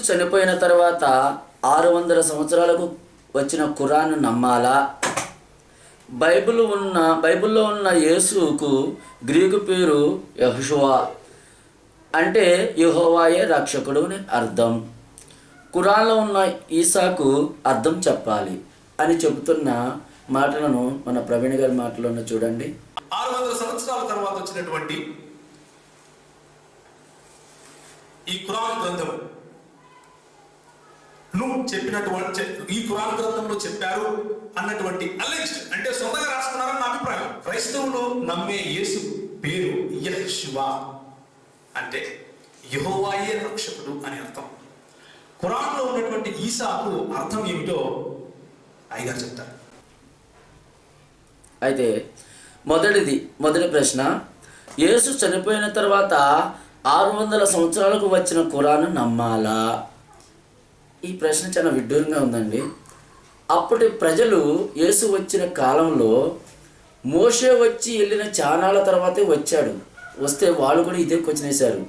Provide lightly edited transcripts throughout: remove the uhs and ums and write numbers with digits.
చనిపోయిన తర్వాత 600 సంవత్సరాలకు వచ్చిన ఖురాన్ నమ్మాలా? బైబిల్లో ఉన్న యేసుకు గ్రీకు పేరు యెహోషువ, అంటే యెహోవాయే రక్షకుడు అని అర్థం. ఖురాన్లో ఉన్న ఈసాకు అర్థం చెప్పాలి అని చెబుతున్న మాటలను మన ప్రవీణ్ గారి మాటలను చూడండి. 600 సంవత్సరాల తర్వాత వచ్చినటువంటి ఈ ఖురాన్ గ్రంథం నువ్వు చెప్పినటువంటి ఈ ఖురాన్ గ్రంథంలో చెప్పారు అన్నటువంటి అలెక్స్ అంటే సొంతంగా రాసుకున్నారని నా అభిప్రాయం. క్రైస్తవులు నమ్మే యేసు పేరు యెహోషువ, అంటే యెహోవాయే రక్షకుడు అని అర్థం. ఖురాన్లో ఉన్నటువంటి ఈసాకు అర్థం ఏమిటో అయ్యగారు చెప్తారు. అయితే మొదటి ప్రశ్న, యేసు చనిపోయిన తర్వాత 600 సంవత్సరాలకు వచ్చిన ఖురాన్ నమ్మాలా? ఈ ప్రశ్న చాలా విడ్డూరంగా ఉందండి. అప్పటి ప్రజలు యేసు వచ్చిన కాలంలో మోషే వచ్చి వెళ్ళిన చానాళ్ళ తర్వాతే వచ్చాడు. వస్తే వాళ్ళు కూడా ఇదే క్వశ్చన్ వేశారు,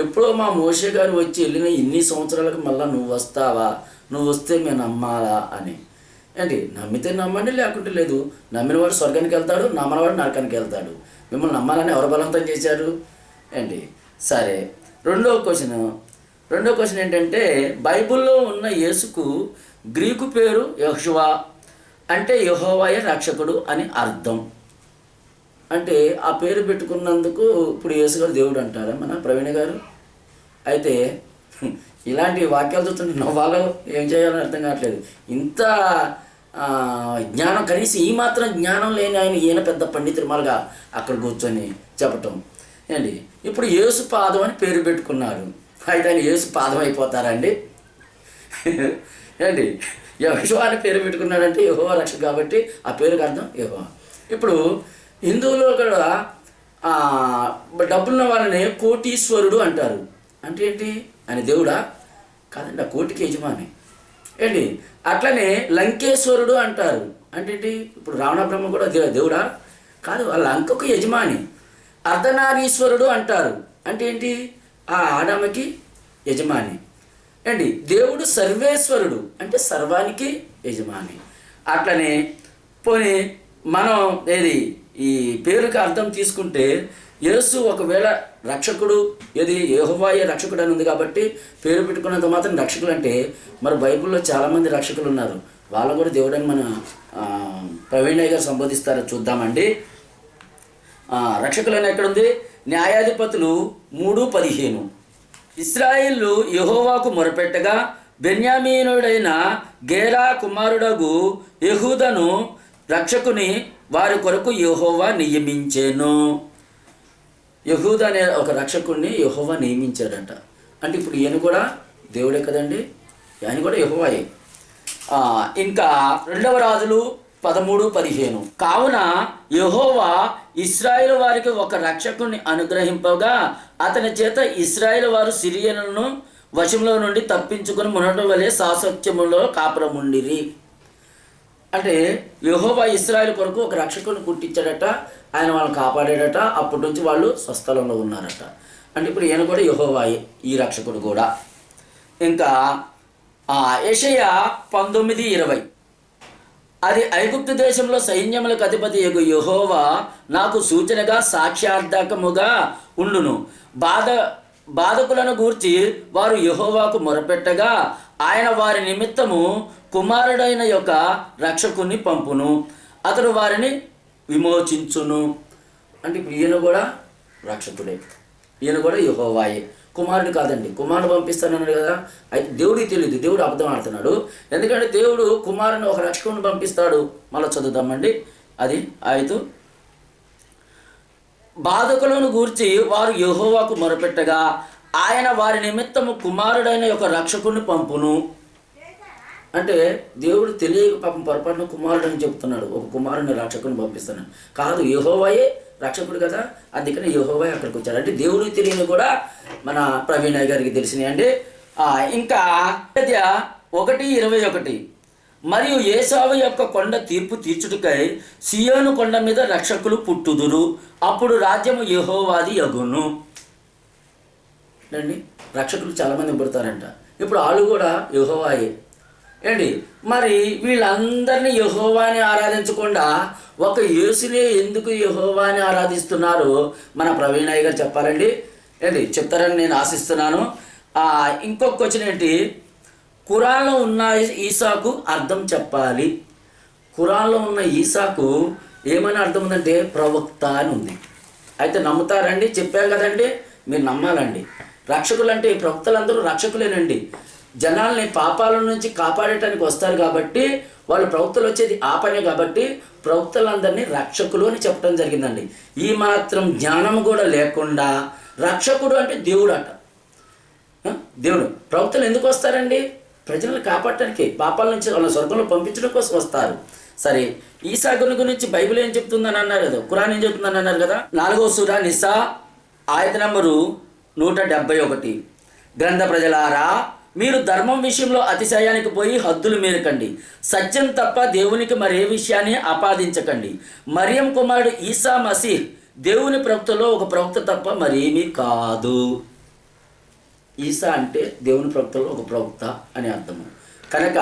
ఎప్పుడో మా మోషే గారు వచ్చి వెళ్ళిన ఇన్ని సంవత్సరాలకు మళ్ళీ నువ్వు వస్తావా, నువ్వు వస్తే మేము నమ్మాలా అని. ఏంటి, నమ్మితే నమ్మండి, లేకుంటే లేదు. నమ్మినవాడు స్వర్గానికి వెళ్తాడు, నమ్మనవాడు నరకానికి వెళ్తాడు. మిమ్మల్ని నమ్మాలని ఎవరు బలవంతం చేశారు ఏంటి? సరే, రెండో క్వశ్చన్ ఏంటంటే, బైబిల్లో ఉన్న యేసుకు గ్రీకు పేరు యెహోషువ, అంటే యెహోవాయే రక్షకుడు అని అర్థం. అంటే ఆ పేరు పెట్టుకున్నందుకు ఇప్పుడు యేసు గారు దేవుడు అంటారా మన ప్రవీణ్ గారు? అయితే ఇలాంటి వాక్యాలు చూస్తుంటే నవ్వాలో ఏం చేయాలని అర్థం కావట్లేదు. ఇంత జ్ఞానం, కనీసం ఈ మాత్రం జ్ఞానం లేని ఆయన ఈయన పెద్ద పండితుమాలుగా అక్కడ కూర్చొని చెప్పటం ఏంటి? ఇప్పుడు యేసు పాదం అని పేరు పెట్టుకున్నారు. అయితే ఆయన యేసు పాదం అయిపోతారండి ఏంటి? యెహోషువ అని పేరు పెట్టుకున్నాడంటే యెహోవా రక్షకుడు కాబట్టి ఆ పేరుకి అర్థం యెహోవా. ఇప్పుడు హిందువులో కూడా డబ్బున్న వాళ్ళని కోటీశ్వరుడు అంటారు. అంటే ఏంటి, ఆయన దేవుడా? కాదండి, ఆ కోటికి యజమాని ఏంటి. అట్లనే లంకేశ్వరుడు అంటారు. అంటే ఏంటి, ఇప్పుడు రావణ బ్రహ్మ కూడా దేవుడా? కాదు, ఆ లంకకు యజమాని. అర్ధనారీశ్వరుడు అంటారు. అంటే ఏంటి, ఆ ఆడమకి యజమాని ఏంటి. దేవుడు సర్వేశ్వరుడు, అంటే సర్వానికి యజమాని. అట్లనే పోనీ మనం ఈ పేరుకి అర్థం తీసుకుంటే, యేసు ఒకవేళ రక్షకుడు, యెహోవాయే రక్షకుడు అని ఉంది కాబట్టి పేరు పెట్టుకున్నంత మాత్రం రక్షకులు అంటే, మరి బైబిల్లో చాలామంది రక్షకులు ఉన్నారు, వాళ్ళు కూడా దేవుడని మన ప్రవీణయ్య గారు సంబోధిస్తారో చూద్దామండి. రక్షకులని ఎక్కడుంది? న్యాయాధిపతులు 3:15, ఇశ్రాయేలు యెహోవాకు మొరపెట్టగా బెన్యామీనుడైన గేరా కుమారుడగు యెహూదను రక్షకుని వారి కొరకు యెహోవా నియమించెను. యెహూదా అనే ఒక రక్షకుడిని యెహోవా నియమించాడట. అంటే ఇప్పుడు ఈయన కూడా దేవుడే కదండి, ఆయన కూడా యెహోవాయే. ఇంకా 2వ రాజులు 13:15, కావున యెహోవా ఇశ్రాయేలు వారికి ఒక రక్షకుని అనుగ్రహింపగా అతని చేత ఇశ్రాయేలు వారు సిరియనులను వశంలో నుండి తప్పించుకొని మునట వలె సాసత్యములో కాపురముండిరి. అంటే యెహోవా ఇశ్రాయేలు కొరకు ఒక రక్షకుని పుట్టించాడట, ఆయన వాళ్ళని కాపాడాడట, అప్పటి నుంచి వాళ్ళు స్వస్థలంలో ఉన్నారట. అంటే ఇప్పుడు ఈయన కూడా యెహోవాయే, ఈ రక్షకుడు కూడా. ఇంకా యెషయా 19:20, అది ఐగుప్తు దేశంలో సైన్యములకు అధిపతి యగు యెహోవా నాకు సూచనగా సాక్ష్యార్థకముగా ఉండును. బాధకులను గూర్చి వారు యెహోవాకు మొరపెట్టగా ఆయన వారి నిమిత్తము కుమారుడైన యొక్క రక్షకుని పంపును, అతడు వారిని విమోచించును. అంటే ఇప్పుడు ఈయన కూడా రక్షకుడే, ఈయన కూడా యెహోవాయే. కుమారుడు కాదండి, కుమారుడు పంపిస్తానన్నాడు కదా. అయితే దేవుడికి తెలియదు, దేవుడు అబద్ధం ఆడుతున్నాడు. ఎందుకంటే దేవుడు కుమారుని ఒక రక్షకుని పంపిస్తాడు. మళ్ళీ చదువుతామండి. అది 5, బాధకులను గూర్చి వారు యెహోవాకు మొరపెట్టగా ఆయన వారి నిమిత్తము కుమారుడైన యొక్క రక్షకుని పంపును. అంటే దేవుడు తెలియక పాపం పొరపాటున కుమారుడు అని చెప్తున్నాడు, ఒక కుమారుని రక్షకుని పంపిస్తున్నాడు. కాదు, యెహోవాయే రక్షకుడు కదా, అందుకని యెహోవాయే అక్కడికి వచ్చాడు. అంటే దేవుడికి తెలియని కూడా మన ప్రవీణయ్య గారికి తెలిసినాయి అండి. ఇంకా 1:21, మరియు ఏసావు యొక్క కొండ తీర్పు తీర్చుటకై సియోను కొండ మీద రక్షకులు పుట్టుదురు, అప్పుడు రాజ్యము యెహోవాది యగును. అండి, రక్షకులు చాలామంది పుడతారంట. ఇప్పుడు వాళ్ళు కూడా యెహోవాయే. ఏంటి మరి వీళ్ళందరినీ యెహోవాని ఆరాధించకుండా ఒక యేసునే ఎందుకు యెహోవాని ఆరాధిస్తున్నారు మన ప్రవీణయ్య గారు చెప్పాలండి. ఏంటి చెప్తారని నేను ఆశిస్తున్నాను. ఇంకొక క్వశ్చన్ ఏంటి, ఖురాన్లో ఉన్న ఈసాకు అర్థం చెప్పాలి. ఖురాన్లో ఉన్న ఈసాకు ఏమని అర్థం ఉందంటే ప్రవక్త అని ఉంది. అయితే నమ్ముతారండి? చెప్పాం కదండి, మీరు నమ్మాలండి. రక్షకులు అంటే ప్రవక్తలందరూ రక్షకులేనండి. జనాల్ని పాపాల నుంచి కాపాడటానికి వస్తారు కాబట్టి వాళ్ళు ప్రవక్తలు వచ్చేది ఆ పనే కాబట్టి ప్రవక్తలందరినీ రక్షకులు అని చెప్పడం జరిగిందండి. ఈ మాత్రం జ్ఞానం కూడా లేకుండా రక్షకుడు అంటే దేవుడు అట. దేవుడు ప్రవక్తలు ఎందుకు వస్తారండి? ప్రజలను కాపాడటానికి, పాపాల నుంచి వాళ్ళ స్వర్గంలో పంపించడం కోసం వస్తారు. సరే, ఈసాకుని గురించి బైబిల్ ఏం చెప్తుందని అన్నారు కదా, ఖురాన్ ఏం చెప్తుందని అన్నారు కదా. 4వ సూరా నిసా ఆయత నంబరు 171. గ్రంథ ప్రజలారా, మీరు ధర్మం విషయంలో అతిశయానికి పోయి హద్దులు మీరకండి. సత్యం తప్ప దేవునికి మరే విషయాన్ని ఆపాదించకండి. మరియం కుమారుడు ఈసా మసీహ్ దేవుని ప్రవక్తలో ఒక ప్రవక్త తప్ప మరేమీ కాదు. ఈసా అంటే దేవుని ప్రవక్తలో ఒక ప్రవక్త అని అర్థము. కనుక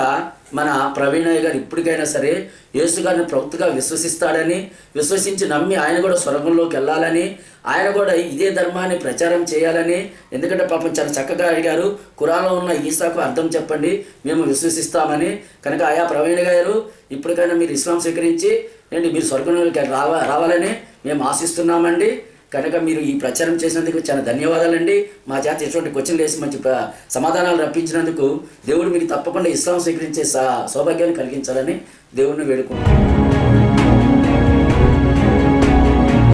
మన ప్రవీణయ్య గారు ఇప్పటికైనా సరే యేసు గారిని ప్రవక్తగా విశ్వసిస్తాడని, విశ్వసించి నమ్మి ఆయన కూడా స్వర్గంలోకి వెళ్ళాలని, ఆయన కూడా ఇదే ధర్మాన్ని ప్రచారం చేయాలని. ఎందుకంటే పాపం చాలా చక్కగా అడిగారు, ఖురాన్లో ఉన్న ఈసాకు అర్థం చెప్పండి, మేము విశ్వసిస్తామని. కనుక ఆయా ప్రవీణ గారు ఇప్పటికైనా మీరు ఇస్లాం స్వీకరించి మీరు స్వర్గంలోకి రావాలని మేము ఆశిస్తున్నామండి. కనుక మీరు ఈ ప్రచారం చేసినందుకు చాలా ధన్యవాదాలండి. మా చేత ఎటువంటి క్వశ్చన్లు వేసి మంచి సమాధానాలు రప్పించినందుకు దేవుడు మీకు తప్పకుండా ఇస్లాం స్వీకరించే సౌభాగ్యాన్ని కలిగించాలని దేవుడిని వేడుకుంటున్నాను.